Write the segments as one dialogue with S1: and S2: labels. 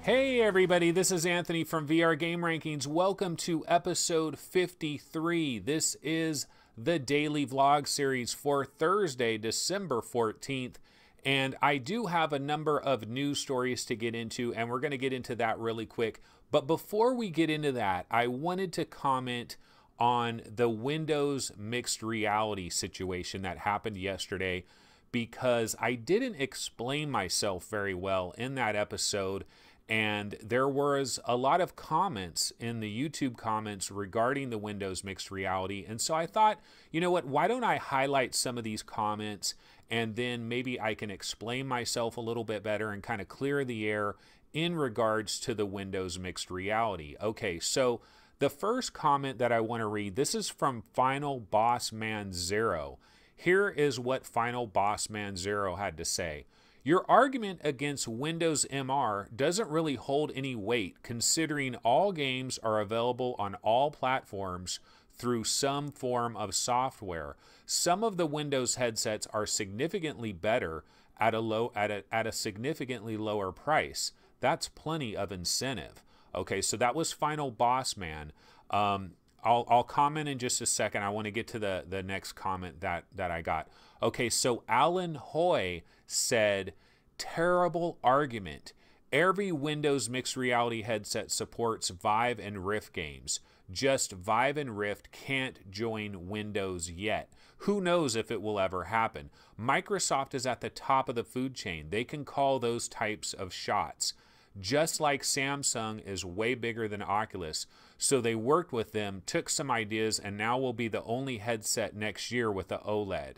S1: Hey everybody, this is Anthony from VR Game Rankings. Welcome to episode 53. This is the daily vlog series for Thursday, December 14th. And I do have a number of news stories to get into, and we're going to get into that really quick. But before we get into that, I wanted to comment on the Windows mixed reality situation that happened yesterday, because I didn't explain myself very well in that episode. And there was a lot of comments in the YouTube comments regarding the Windows mixed reality. And so I thought, you know what, why don't I highlight some of these comments and then maybe I can explain myself a little bit better and kind of clear the air in regards to the Windows mixed reality. Okay, so the first comment that I want to read, this is from Final Boss Man Zero. Here is what Final Boss Man Zero had to say. Your argument against Windows MR doesn't really hold any weight, considering all games are available on all platforms through some form of software. Some of the Windows headsets are significantly better at a significantly lower price. That's plenty of incentive. Okay, so that was Final Boss Man. I'll comment in just a second. I want to get to the next comment that I got. Okay, so Alan Hoy said, terrible argument. Every Windows mixed reality headset supports Vive and Rift games. Just Vive and Rift can't join Windows yet. Who knows if it will ever happen? Microsoft is at the top of the food chain. They can call those types of shots. Just like Samsung is way bigger than Oculus, so they worked with them, took some ideas, and now will be the only headset next year with the OLED.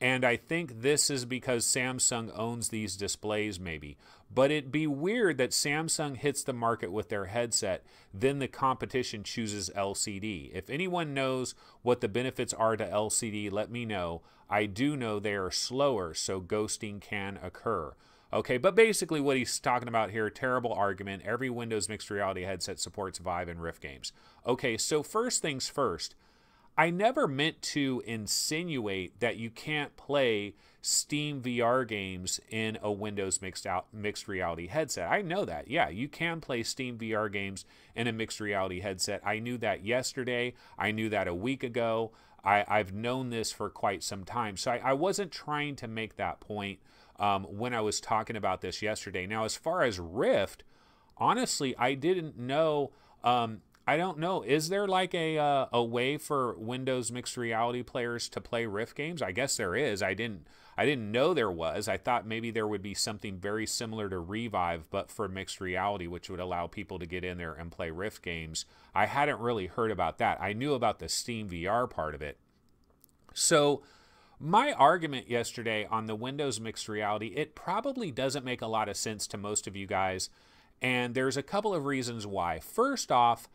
S1: And I think this is because Samsung owns these displays maybe. But it'd be weird that Samsung hits the market with their headset, then the competition chooses LCD. If anyone knows what the benefits are to LCD, let me know. I do know they are slower, so ghosting can occur. Okay, but basically what he's talking about here, terrible argument. Every Windows mixed reality headset supports Vive and Rift games. Okay, so first things first. I never meant to insinuate that you can't play Steam VR games in a Windows mixed reality headset. I know that. Yeah, you can play Steam VR games in a mixed reality headset. I knew that yesterday. I knew that a week ago. I've known this for quite some time. So I wasn't trying to make that point when I was talking about this yesterday. Now, as far as Rift, honestly, I didn't know. I don't know. Is there like a way for Windows mixed reality players to play Rift games? I guess there is. I didn't know there was. I thought maybe there would be something very similar to Revive, but for mixed reality, which would allow people to get in there and play Rift games. I hadn't really heard about that. I knew about the Steam VR part of it. So my argument yesterday on the Windows mixed reality, it probably doesn't make a lot of sense to most of you guys. And there's a couple of reasons why. First off,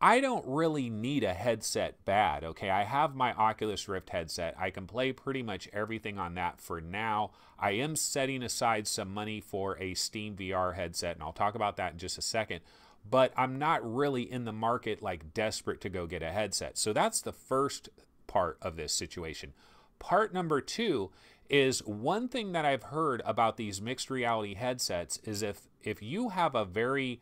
S1: I don't really need a headset bad, okay? I have my Oculus Rift headset. I can play pretty much everything on that for now. I am setting aside some money for a Steam VR headset, and I'll talk about that in just a second. But I'm not really in the market like desperate to go get a headset. So that's the first part of this situation. Part number two is one thing that I've heard about these mixed reality headsets is if you have a very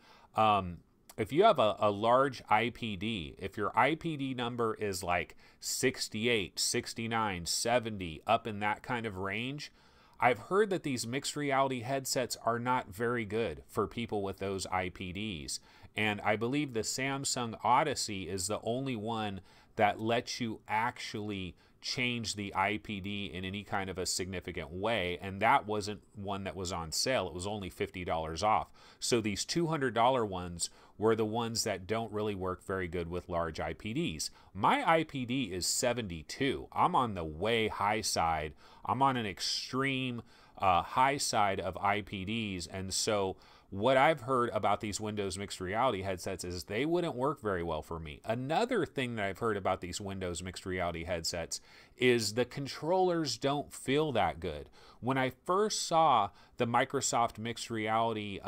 S1: if you have a large IPD, if your IPD number is like 68, 69, 70, up in that kind of range, I've heard that these mixed reality headsets are not very good for people with those IPDs. And I believe the Samsung Odyssey is the only one that lets you actually change the IPD in any kind of a significant way, and that wasn't one that was on sale. It was only $50 off. So these $200 ones were the ones that don't really work very good with large IPDs. My IPD is 72. I'm on the way high side. I'm on an extreme high side of IPDs, and so what I've heard about these Windows mixed reality headsets is they wouldn't work very well for me. Another thing that I've heard about these Windows mixed reality headsets is the controllers don't feel that good. When I first saw the Microsoft mixed reality,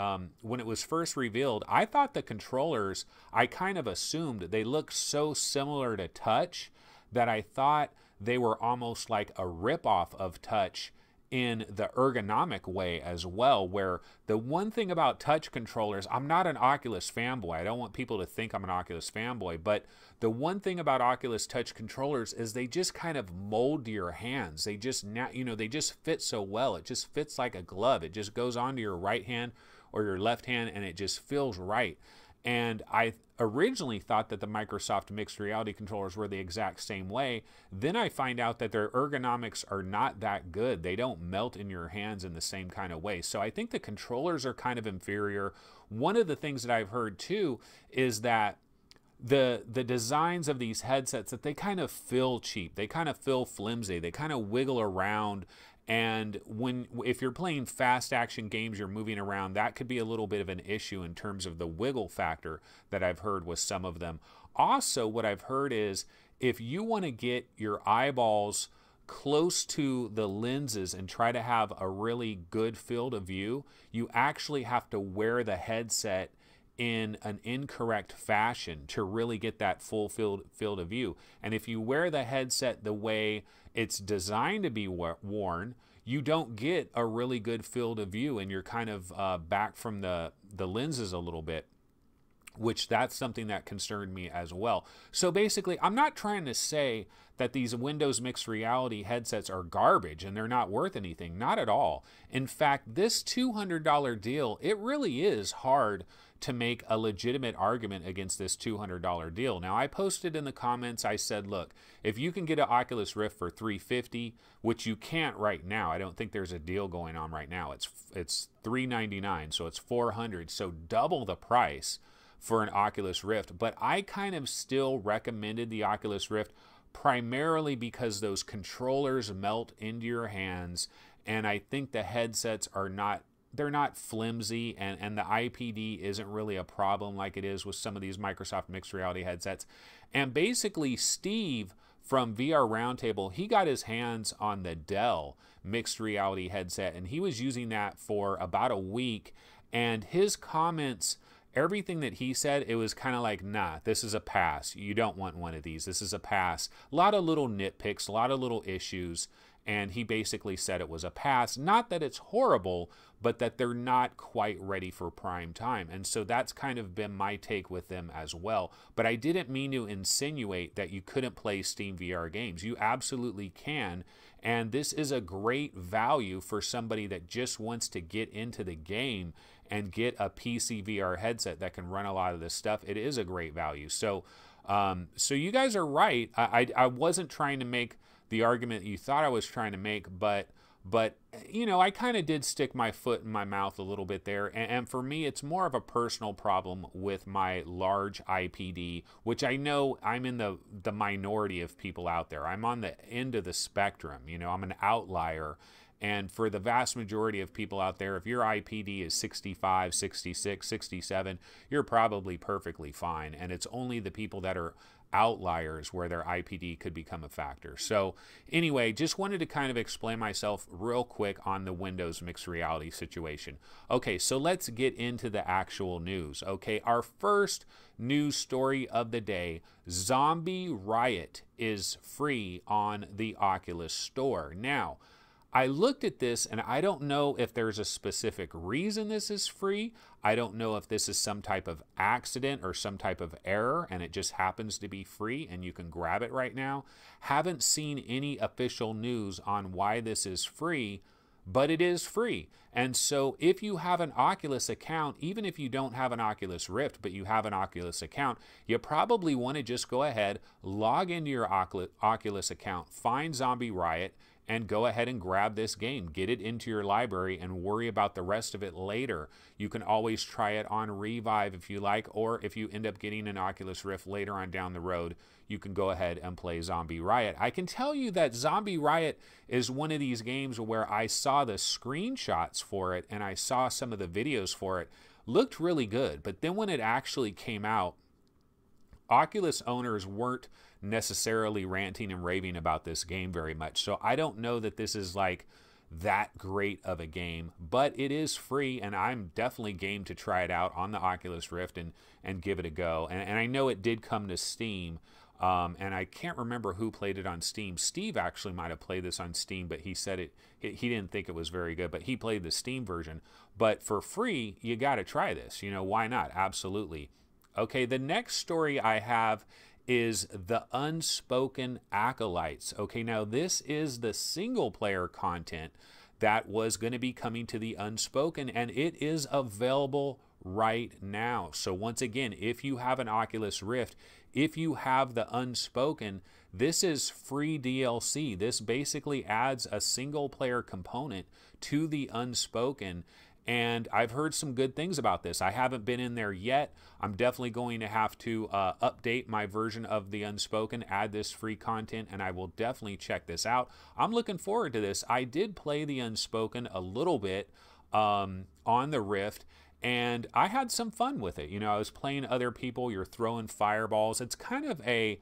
S1: when it was first revealed, I thought the controllers, I kind of assumed they looked so similar to Touch that I thought they were almost like a ripoff of Touch in the ergonomic way as well, where the one thing about touch controllers, I'm not an Oculus fanboy. I don't want people to think I'm an Oculus fanboy, but the one thing about Oculus touch controllers is they just kind of mold to your hands. They just, they just fit so well. It just fits like a glove. It just goes onto your right hand or your left hand, and it just feels right. And I originally thought that the Microsoft mixed reality controllers were the exact same way. Then I find out that their ergonomics are not that good. They don't melt in your hands in the same kind of way. So I think the controllers are kind of inferior. One of the things that I've heard too is that the designs of these headsets, that they kind of feel cheap. They kind of feel flimsy. They kind of wiggle around. And if you're playing fast action games, you're moving around, that could be a little bit of an issue in terms of the wiggle factor that I've heard with some of them. Also, what I've heard is if you want to get your eyeballs close to the lenses and try to have a really good field of view, you actually have to wear the headset in an incorrect fashion to really get that full field of view. And if you wear the headset the way it's designed to be worn, you don't get a really good field of view, and you're kind of back from the lenses a little bit, which that's something that concerned me as well. So basically, I'm not trying to say that these Windows mixed reality headsets are garbage and they're not worth anything. Not at all. In fact, this $200 deal, it really is hard to make a legitimate argument against this $200 deal. Now, I posted in the comments, I said, look, if you can get an Oculus Rift for $350, which you can't right now, I don't think there's a deal going on right now. It's $399, so it's $400, so double the price for an Oculus Rift. But I kind of still recommended the Oculus Rift primarily because those controllers melt into your hands, and I think the headsets are not, they're not flimsy, and the IPD isn't really a problem like it is with some of these Microsoft mixed reality headsets. And basically, Steve from VR Roundtable, he got his hands on the Dell mixed reality headset, and he was using that for about a week, and his comments, everything that he said, it was kind of like, nah, this is a pass. You don't want one of these. This is a pass. A lot of little nitpicks, a lot of little issues, and he basically said it was a pass. Not that it's horrible, but that they're not quite ready for prime time. And so that's kind of been my take with them as well. But I didn't mean to insinuate that you couldn't play Steam VR games. You absolutely can. And this is a great value for somebody that just wants to get into the game and get a PC VR headset that can run a lot of this stuff. It is a great value. So, so you guys are right. I wasn't trying to make the argument you thought I was trying to make, but you know, I kind of did stick my foot in my mouth a little bit there. And for me, it's more of a personal problem with my large IPD, which I know I'm in the minority of people out there. I'm on the end of the spectrum. You know, I'm an outlier. And for the vast majority of people out there, if your IPD is 65, 66, 67, you're probably perfectly fine. And it's only the people that are outliers where their IPD could become a factor. So anyway, just wanted to kind of explain myself real quick on the Windows mixed reality situation. Okay, so let's get into the actual news. Okay, our first news story of the day, Zombie Riot is free on the Oculus Store. Now, I looked at this and I don't know if there's a specific reason this is free. I don't know if this is some type of accident or some type of error and it just happens to be free and you can grab it right now. Haven't seen any official news on why this is free, but it is free. And so if you have an Oculus account, even if you don't have an Oculus Rift, but you have an Oculus account, you probably want to just go ahead, log into your Oculus account, find Zombie Riot, and go ahead and grab this game. Get it into your library and worry about the rest of it later. You can always try it on Revive if you like, or if you end up getting an Oculus Rift later on down the road, you can go ahead and play Zombie Riot. I can tell you that Zombie Riot is one of these games where I saw the screenshots for it and I saw some of the videos for it. Looked really good, but then when it actually came out, Oculus owners weren't necessarily ranting and raving about this game very much. So I don't know that this is like that great of a game, but it is free and I'm definitely game to try it out on the Oculus Rift and give it a go. And I know it did come to Steam. And I can't remember who played it on Steam. Steve actually might have played this on Steam, but he said he didn't think it was very good, but he played the Steam version. But for free, you got to try this. You know, why not? Absolutely. Okay, the next story I have is the Unspoken Acolytes. Okay, now this is the single player content that was going to be coming to the Unspoken, and it is available right now. So once again, if you have an Oculus Rift, if you have the Unspoken, this is free DLC. This basically adds a single player component to the Unspoken, and I've heard some good things about this. I haven't been in there yet. I'm definitely going to have to update my version of the Unspoken, add this free content, and I will definitely check this out. I'm looking forward to this. I did play the Unspoken a little bit on the Rift, and I had some fun with it. You know, I was playing other people. You're throwing fireballs. It's kind of a...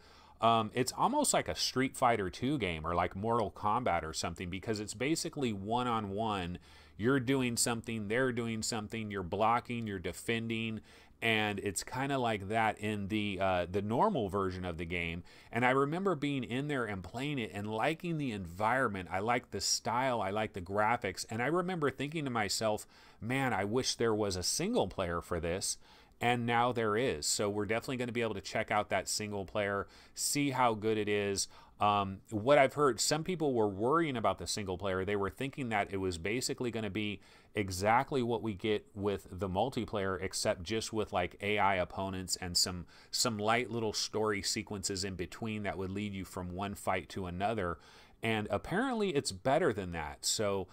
S1: it's almost like a Street Fighter 2 game or like Mortal Kombat or something, because it's basically one-on-one. You're doing something, they're doing something, you're blocking, you're defending, and it's kind of like that in the normal version of the game. And I remember being in there and playing it and liking the environment. I like the style, I like the graphics, and I remember thinking to myself, man, I wish there was a single player for this. And now there is. So we're definitely going to be able to check out that single player, see how good it is. What I've heard, some people were worrying about the single player. They were thinking that it was basically going to be exactly what we get with the multiplayer, except just with like AI opponents and some light little story sequences in between that would lead you from one fight to another. And apparently it's better than that. So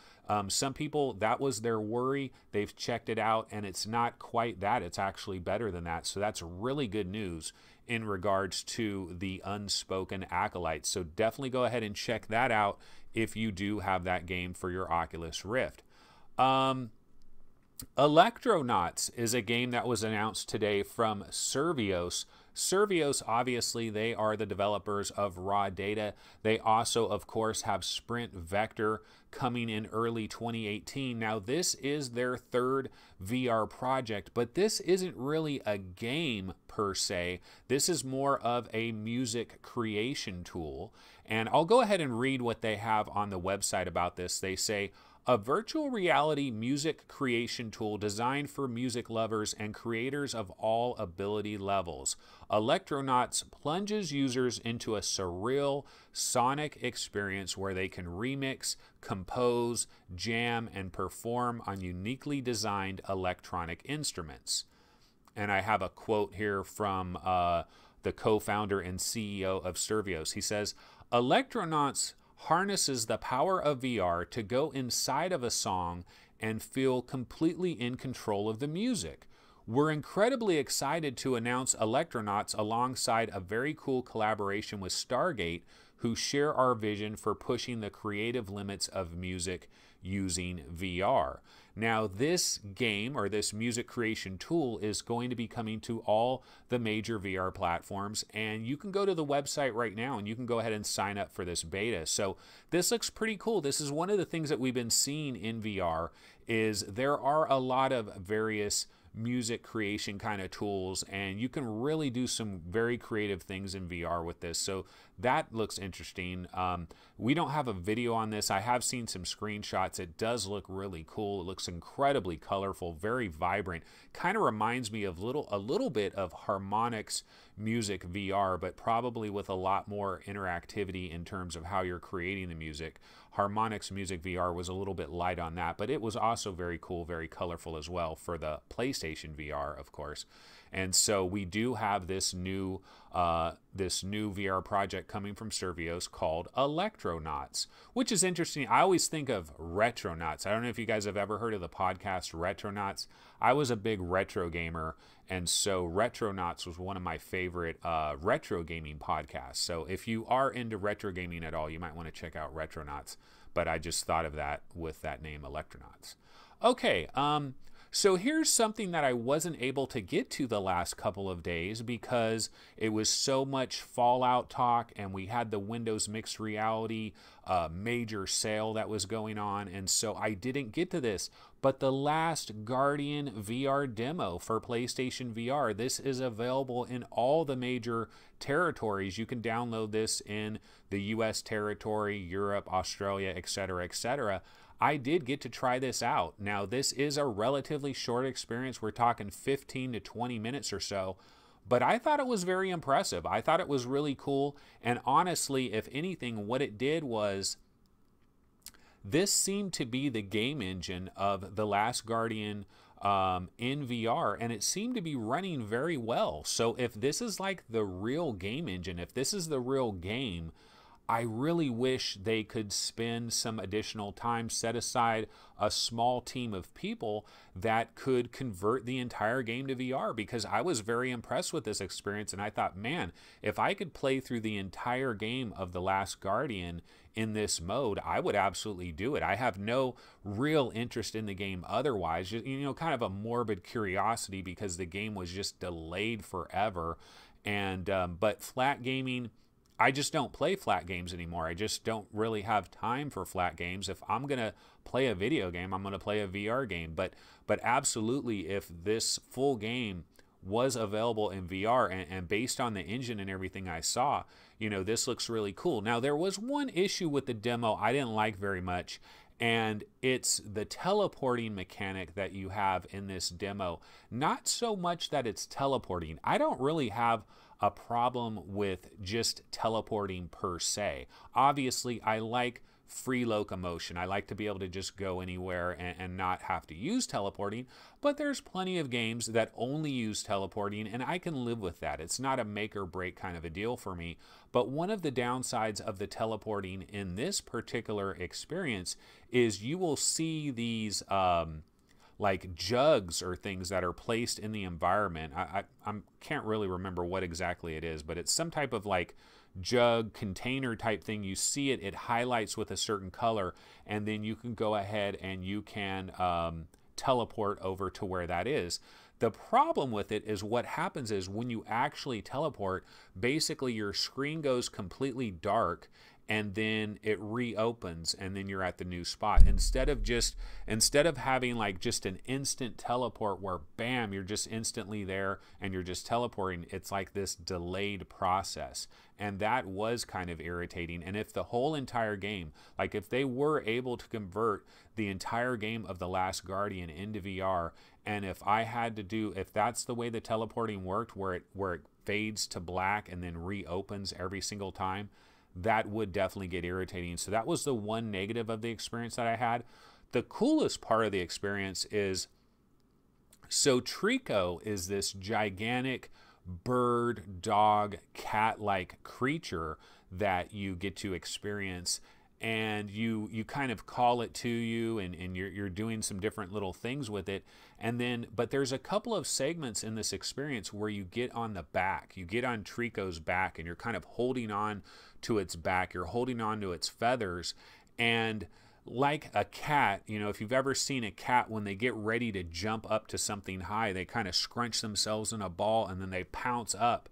S1: some people, that was their worry. They've checked it out, and it's not quite that. It's actually better than that. So that's really good news in regards to the Unspoken Acolytes. So definitely go ahead and check that out if you do have that game for your Oculus Rift. Electronauts is a game that was announced today from Survios. Survios, obviously, they are the developers of Raw Data. They also, of course, have Sprint Vector coming in early 2018. Now, this is their third VR project, but this isn't really a game per se. This is more of a music creation tool. And I'll go ahead and read what they have on the website about this. They say, a virtual reality music creation tool designed for music lovers and creators of all ability levels. Electronauts plunges users into a surreal sonic experience where they can remix, compose, jam, and perform on uniquely designed electronic instruments. And I have a quote here from the co-founder and CEO of Survios. He says, Electronauts harnesses the power of VR to go inside of a song and feel completely in control of the music. We're incredibly excited to announce Electronauts alongside a very cool collaboration with Stargate, who share our vision for pushing the creative limits of music using VR. Now, this game or this music creation tool is going to be coming to all the major VR platforms, and you can go to the website right now and you can go ahead and sign up for this beta. So this looks pretty cool. This is one of the things that we've been seeing in VR is there are a lot of various music creation kind of tools, and you can really do some very creative things in VR with this. So that looks interesting. We don't have a video on this. I have seen some screenshots. It does look really cool. It looks incredibly colorful, very vibrant. Kind of reminds me of a little bit of Harmonix Music VR, but probably with a lot more interactivity in terms of how you're creating the music. Harmonix Music VR was a little bit light on that, but it was also very cool, very colorful as well for the PlayStation VR, of course. And so we do have this new VR project coming from Survios called Electronauts, which is interesting. I always think of Retronauts. I don't know if you guys have ever heard of the podcast Retronauts. I was a big retro gamer, and so Retronauts was one of my favorite retro gaming podcasts. So if you are into retro gaming at all, you might want to check out Retronauts. But I just thought of that with that name, Electronauts. Okay, So here's something that I wasn't able to get to the last couple of days because it was so much Fallout talk, and we had the Windows Mixed Reality major sale that was going on, and so I didn't get to this. But the Last Guardian VR demo for PlayStation VR, this is available in all the major territories. You can download this in the US territory, Europe, Australia, etc., etc. I did get to try this out. Now, this is a relatively short experience. We're talking 15 to 20 minutes or so, but I thought it was very impressive. I thought it was really cool, and honestly, if anything, what it did was this seemed to be the game engine of The Last Guardian in VR, and it seemed to be running very well. So if this is like the real game engine, if this is the real game, I really wish they could spend some additional time, set aside a small team of people that could convert the entire game to VR, because I was very impressed with this experience, and I thought, man, if I could play through the entire game of The Last Guardian in this mode, I would absolutely do it. I have no real interest in the game otherwise, just, kind of a morbid curiosity because the game was just delayed forever. And but flat gaming, I just don't play flat games anymore. I just don't really have time for flat games. If I'm going to play a video game, I'm going to play a VR game. But absolutely, if this full game was available in VR and based on the engine and everything I saw, this looks really cool. Now, there was one issue with the demo I didn't like very much, and it's the teleporting mechanic that you have in this demo. Not so much that it's teleporting. I don't really have a problem with just teleporting per se. Obviously, I like free locomotion. I like to be able to just go anywhere and not have to use teleporting, but there's plenty of games that only use teleporting, and I can live with that. It's not a make or break kind of a deal for me. But one of the downsides of the teleporting in this particular experience is you will see these like jugs or things that are placed in the environment. I can't really remember what exactly it is, but it's some type of like jug container type thing. You see it, it highlights with a certain color, and then you can go ahead and you can teleport over to where that is. The problem with it is what happens is when you actually teleport, basically your screen goes completely dark, and then it reopens, and then you're at the new spot. Instead of having like just an instant teleport where bam, you're just instantly there and you're just teleporting, it's like this delayed process. And that was kind of irritating. And if the whole entire game, like if they were able to convert the entire game of The Last Guardian into VR, and if that's the way the teleporting worked, where it fades to black and then reopens every single time, that would definitely get irritating. So that was the one negative of the experience that I had. The coolest part of the experience is, so Trico is this gigantic bird, dog, cat-like creature that you get to experience, and you kind of call it to you, and you're doing some different little things with it. And then, but there's a couple of segments in this experience where you get on the back, you get on Trico's back, and you're kind of holding on to its back, you're holding on to its feathers, and like a cat, if you've ever seen a cat, when they get ready to jump up to something high, they kind of scrunch themselves in a ball and then they pounce up.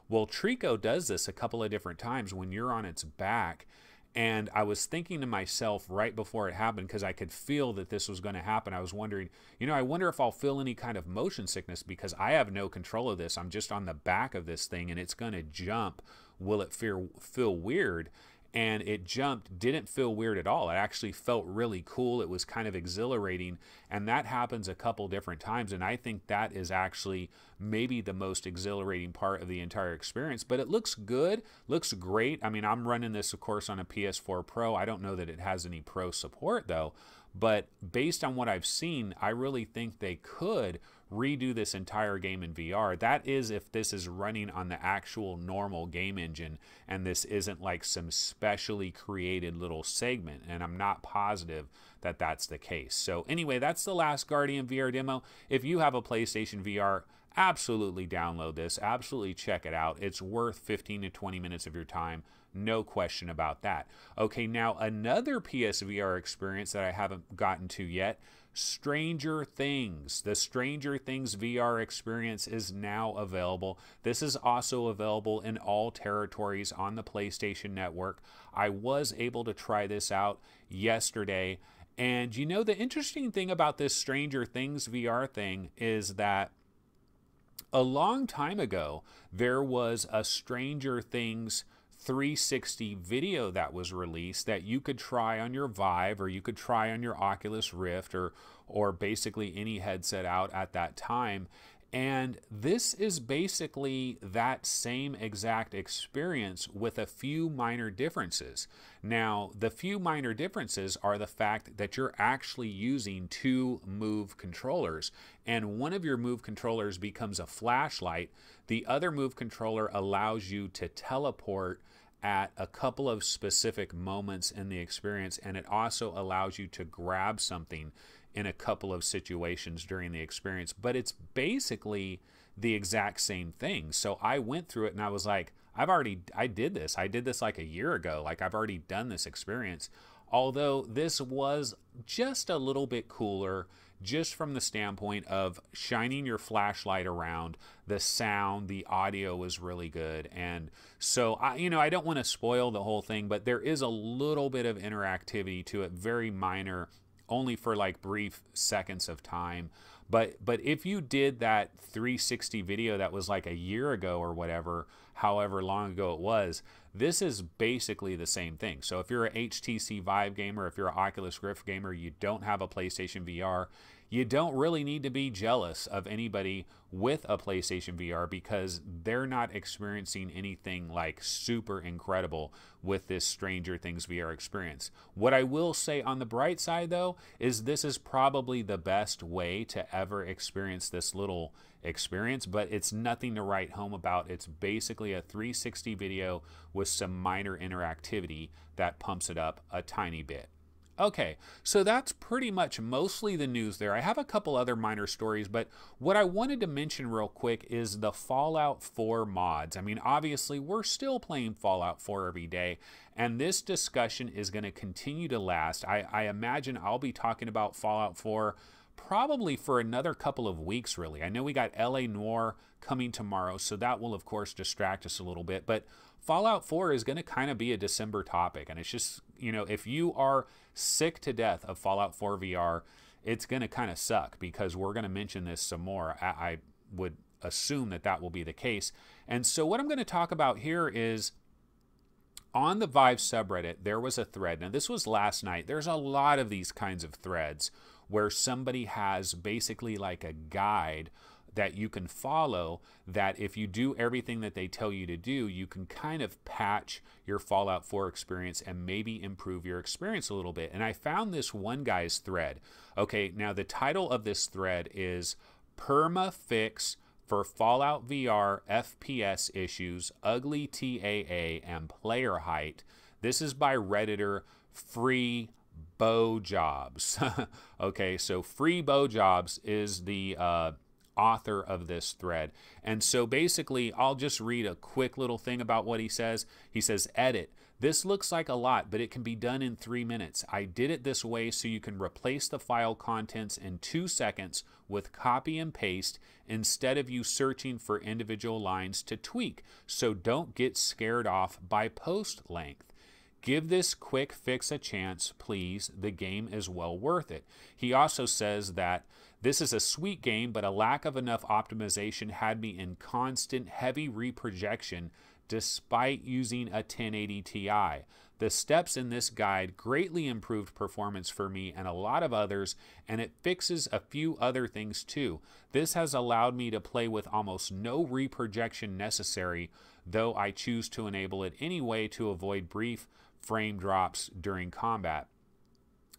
S1: Well, Trico does this a couple of different times when you're on its back. And I was thinking to myself right before it happened, because I could feel that this was going to happen, I was wondering, I wonder if I'll feel any kind of motion sickness, because I have no control of this. I'm just on the back of this thing and it's going to jump. Will it feel weird? And it jumped, didn't feel weird at all. It actually felt really cool. It was kind of exhilarating. And that happens a couple different times. And I think that is actually maybe the most exhilarating part of the entire experience. But it looks good, looks great. I mean, I'm running this, of course, on a PS4 Pro. I don't know that it has any Pro support, though. But based on what I've seen, I really think they could redo this entire game in VR. That is, if this is running on the actual normal game engine and this isn't like some specially created little segment, and I'm not positive that that's the case. So anyway, that's the Last Guardian VR demo. If you have a PlayStation VR, absolutely download this. Absolutely check it out. It's worth 15 to 20 minutes of your time. No question about that. Okay, now another PSVR experience that I haven't gotten to yet, Stranger Things. The Stranger Things VR experience is now available. This is also available in all territories on the PlayStation Network. I was able to try this out yesterday. And you know, the interesting thing about this Stranger Things VR thing is that a long time ago, there was a Stranger Things 360 video that was released that you could try on your Vive, or you could try on your Oculus Rift, or basically any headset out at that time. And this is basically that same exact experience with a few minor differences. Now, the few minor differences are the fact that you're actually using two Move controllers, and one of your Move controllers becomes a flashlight. The other Move controller allows you to teleport at a couple of specific moments in the experience, and it also allows you to grab something in a couple of situations during the experience. But it's basically the exact same thing. So I went through it and I was like, I did this like a year ago. Like, I've already done this experience. Although this was just a little bit cooler, just from the standpoint of shining your flashlight around, the sound, the audio was really good. And so I don't want to spoil the whole thing, but there is a little bit of interactivity to it, very minor, only for like brief seconds of time. But if you did that 360 video that was like a year ago or whatever, however long ago it was, this is basically the same thing. So if you're a HTC Vive gamer, if you're an Oculus Rift gamer, you don't have a PlayStation VR, you don't really need to be jealous of anybody with a PlayStation VR, because they're not experiencing anything like super incredible with this Stranger Things VR experience. What I will say on the bright side, though, is this is probably the best way to ever experience this little experience, but it's nothing to write home about. It's basically a 360 video with some minor interactivity that pumps it up a tiny bit. Okay, so that's pretty much mostly the news there. I have a couple other minor stories, but what I wanted to mention real quick is the Fallout 4 mods. I mean, obviously, we're still playing Fallout 4 every day, and this discussion is going to continue to last. I imagine I'll be talking about Fallout 4 probably for another couple of weeks, really. I know we got LA Noire coming tomorrow, so that will, of course, distract us a little bit, but Fallout 4 is going to kind of be a December topic, and it's just, if you are sick to death of Fallout 4 VR, it's going to kind of suck, because we're going to mention this some more. I would assume that will be the case. And so what I'm going to talk about here is, on the Vive subreddit, there was a thread. Now, this was last night. There's a lot of these kinds of threads where somebody has basically like a guide that you can follow, that if you do everything that they tell you to do, you can kind of patch your Fallout 4 experience and maybe improve your experience a little bit. And I found this one guy's thread. Okay, now the title of this thread is Perma Fix for Fallout VR FPS Issues, Ugly TAA, and Player Height. This is by Redditor Free Bow Jobs. Okay, so Free Bow Jobs is the author of this thread. And so basically, I'll just read a quick little thing about what he says. He says, edit. This looks like a lot, but it can be done in 3 minutes. I did it this way so you can replace the file contents in 2 seconds with copy and paste instead of you searching for individual lines to tweak. So don't get scared off by post length. Give this quick fix a chance, please. The game is well worth it. He also says that this is a sweet game, but a lack of enough optimization had me in constant heavy reprojection despite using a 1080 Ti. The steps in this guide greatly improved performance for me and a lot of others, and it fixes a few other things too. This has allowed me to play with almost no reprojection necessary, though I choose to enable it anyway to avoid brief frame drops during combat.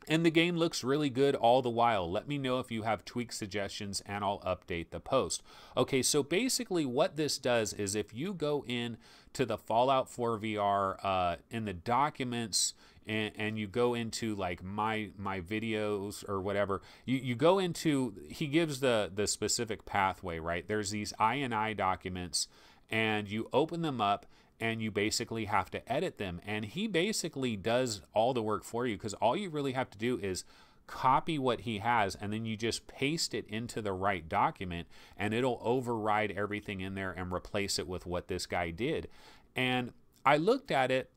S1: And the game looks really good all the while. Let me know if you have tweak suggestions and I'll update the post. Okay, so basically what this does is if you go in to the Fallout 4 VR in the documents and you go into like my videos or whatever, you go into, he gives the specific pathway, right? There's these INI documents and you open them up and you basically have to edit them. And he basically does all the work for you because all you really have to do is copy what he has and then you just paste it into the right document and it'll override everything in there and replace it with what this guy did. And I looked at it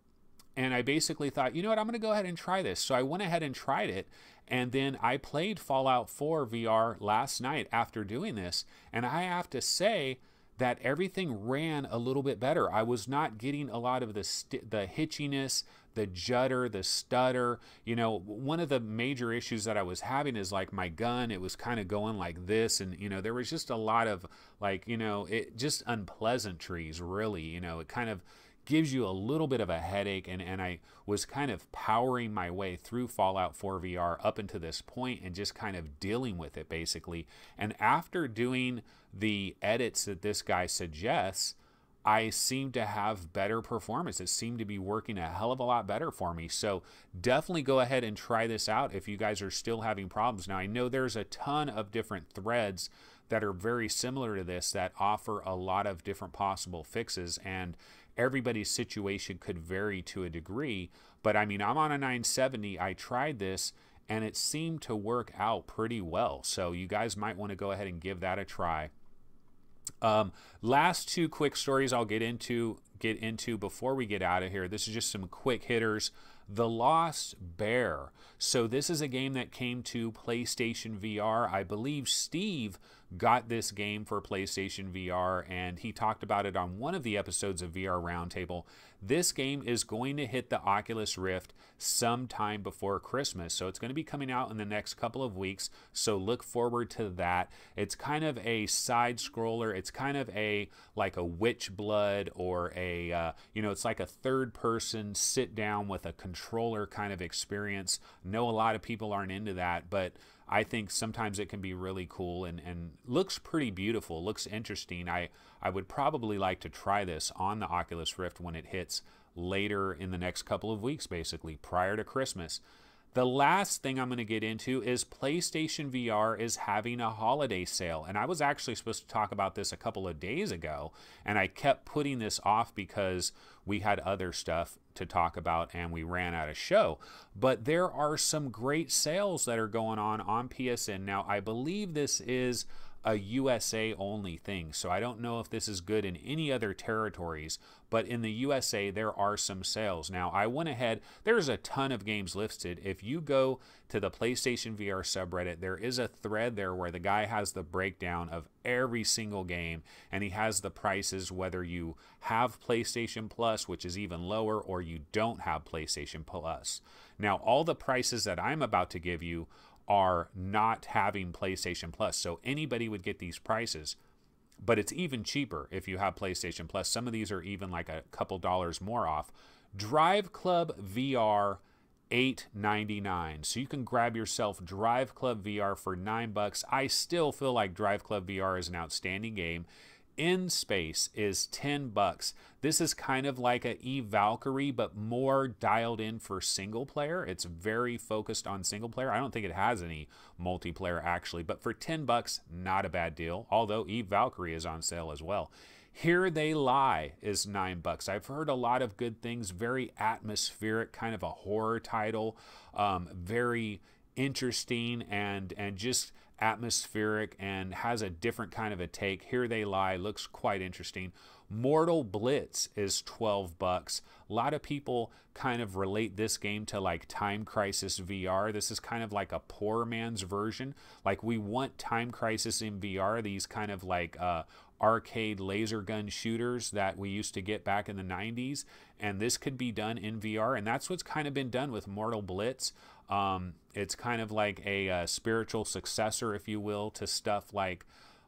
S1: and I basically thought, you know what, I'm going to go ahead and try this. So I went ahead and tried it. And then I played Fallout 4 VR last night after doing this. And I have to say that everything ran a little bit better. I was not getting a lot of the hitchiness, the judder, the stutter. You know, one of the major issues that I was having is like my gun, it was kind of going like this. And, you know, there was just a lot of like, you know, it just unpleasantries really, you know, it kind of gives you a little bit of a headache. And I was kind of powering my way through Fallout 4 VR up until this point and just kind of dealing with it basically. And after doing the edits that this guy suggests, I seem to have better performance. It seemed to be working a hell of a lot better for me. So definitely go ahead and try this out if you guys are still having problems. Now I know there's a ton of different threads that are very similar to this that offer a lot of different possible fixes, and everybody's situation could vary to a degree. But I mean, I'm on a 970. I tried this and it seemed to work out pretty well. So you guys might want to go ahead and give that a try. Last two quick stories I'll get into before we get out of here. This is just some quick hitters. The Lost Bear. So this is a game that came to PlayStation VR. I believe Steve got this game for PlayStation VR and he talked about it on one of the episodes of VR Roundtable. This game is going to hit the Oculus Rift sometime before Christmas. So it's going to be coming out in the next couple of weeks. So look forward to that. It's kind of a side scroller. It's kind of like a Witch Blood or a, you know, it's like a third person sit down with a controller kind of experience. Know a lot of people aren't into that, but I think sometimes it can be really cool and looks pretty beautiful, looks interesting. I would probably like to try this on the Oculus Rift when it hits later in the next couple of weeks, basically, prior to Christmas. The last thing I'm going to get into is PlayStation VR is having a holiday sale. And I was actually supposed to talk about this a couple of days ago, and I kept putting this off because we had other stuff to talk about and we ran out of show. But there are some great sales that are going on PSN. Now, I believe this is a USA only thing, so I don't know if this is good in any other territories, but in the USA there are some sales. Now I went ahead, there's a ton of games listed. If you go to the PlayStation VR subreddit, there is a thread there where the guy has the breakdown of every single game and he has the prices whether you have PlayStation Plus, which is even lower, or you don't have PlayStation Plus. Now all the prices that I'm about to give you are not having PlayStation Plus. So anybody would get these prices, but it's even cheaper if you have PlayStation Plus. Some of these are even like a couple dollars more off. Drive Club VR, $8.99. So you can grab yourself Drive Club VR for $9. I still feel like Drive Club VR is an outstanding game. In Space is $10. This is kind of like a Valkyrie, but more dialed in for single player. It's very focused on single player. I don't think it has any multiplayer actually, but for $10, not a bad deal. Although Valkyrie is on sale as well. Here They Lie is $9. I've heard a lot of good things. Very atmospheric, kind of a horror title. Very interesting and just atmospheric and has a different kind of a take. Here They Lie looks quite interesting. Mortal Blitz is $12. A lot of people kind of relate this game to like Time Crisis VR. This is kind of like a poor man's version. Like we want Time Crisis in VR, these kind of like arcade laser gun shooters that we used to get back in the 90s, and this could be done in VR, and that's what's kind of been done with Mortal Blitz. It's kind of like a spiritual successor, if you will, to stuff like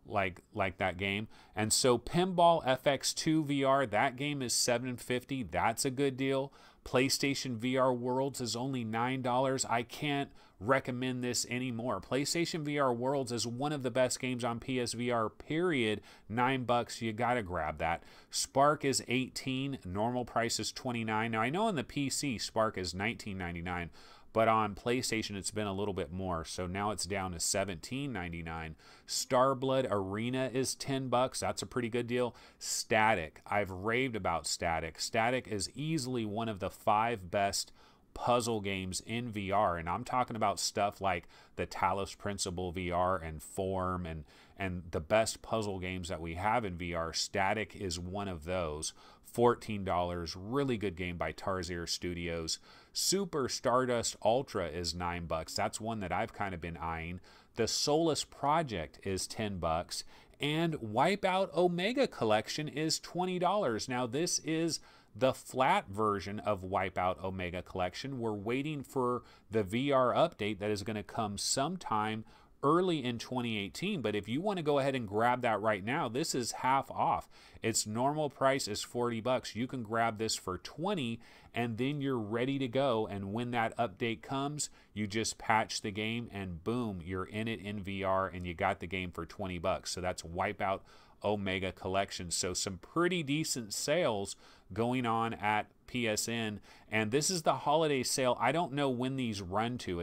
S1: that game. And so Pinball FX2 VR, that game is $7.50. That's a good deal. PlayStation VR Worlds is only $9. I can't recommend this anymore. PlayStation VR Worlds is one of the best games on PSVR, period. $9, you gotta grab that. Spark is $18, normal price is $29. Now I know on the PC Spark is $19.99, but on PlayStation it's been a little bit more, so now it's down to $17.99. Starblood Arena is $10. That's a pretty good deal. Static, I've raved about Static. Static is easily one of the 5 best puzzle games in VR, and I'm talking about stuff like the Talos Principle VR and Form and the best puzzle games that we have in VR. Static is one of those. $14, really good game by Tarsier Studios. Super Stardust Ultra is $9. That's one that I've kind of been eyeing. The Solus Project is $10, and Wipeout Omega Collection is $20. Now this is the flat version of Wipeout Omega Collection. We're waiting for the VR update that is going to come sometime early in 2018, but if you want to go ahead and grab that right now, this is half off. Its normal price is $40. You can grab this for $20, and then you're ready to go, and when that update comes, you just patch the game and boom, you're in it in VR and you got the game for $20. So that's Wipeout Omega Collection. So some pretty decent sales going on at PSN, and this is the holiday sale. I don't know when these run to.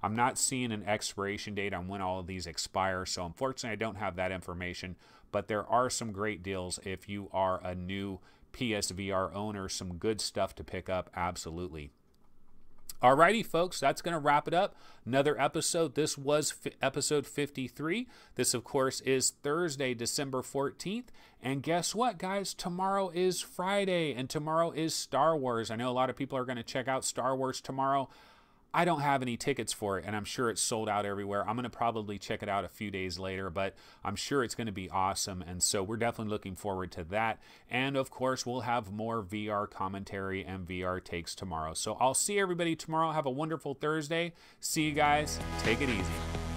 S1: I'm not seeing an expiration date on when all of these expire, so unfortunately I don't have that information, but there are some great deals if you are a new PSVR owner. Some good stuff to pick up, absolutely. Alrighty, folks, that's going to wrap it up. Another episode. This was episode 53. This, of course, is Thursday, December 14th. And guess what, guys? Tomorrow is Friday, and tomorrow is Star Wars. I know a lot of people are going to check out Star Wars tomorrow. I don't have any tickets for it, and I'm sure it's sold out everywhere. I'm going to probably check it out a few days later, but I'm sure it's going to be awesome, and so we're definitely looking forward to that. And, of course, we'll have more VR commentary and VR takes tomorrow. So I'll see everybody tomorrow. Have a wonderful Thursday. See you guys. Take it easy.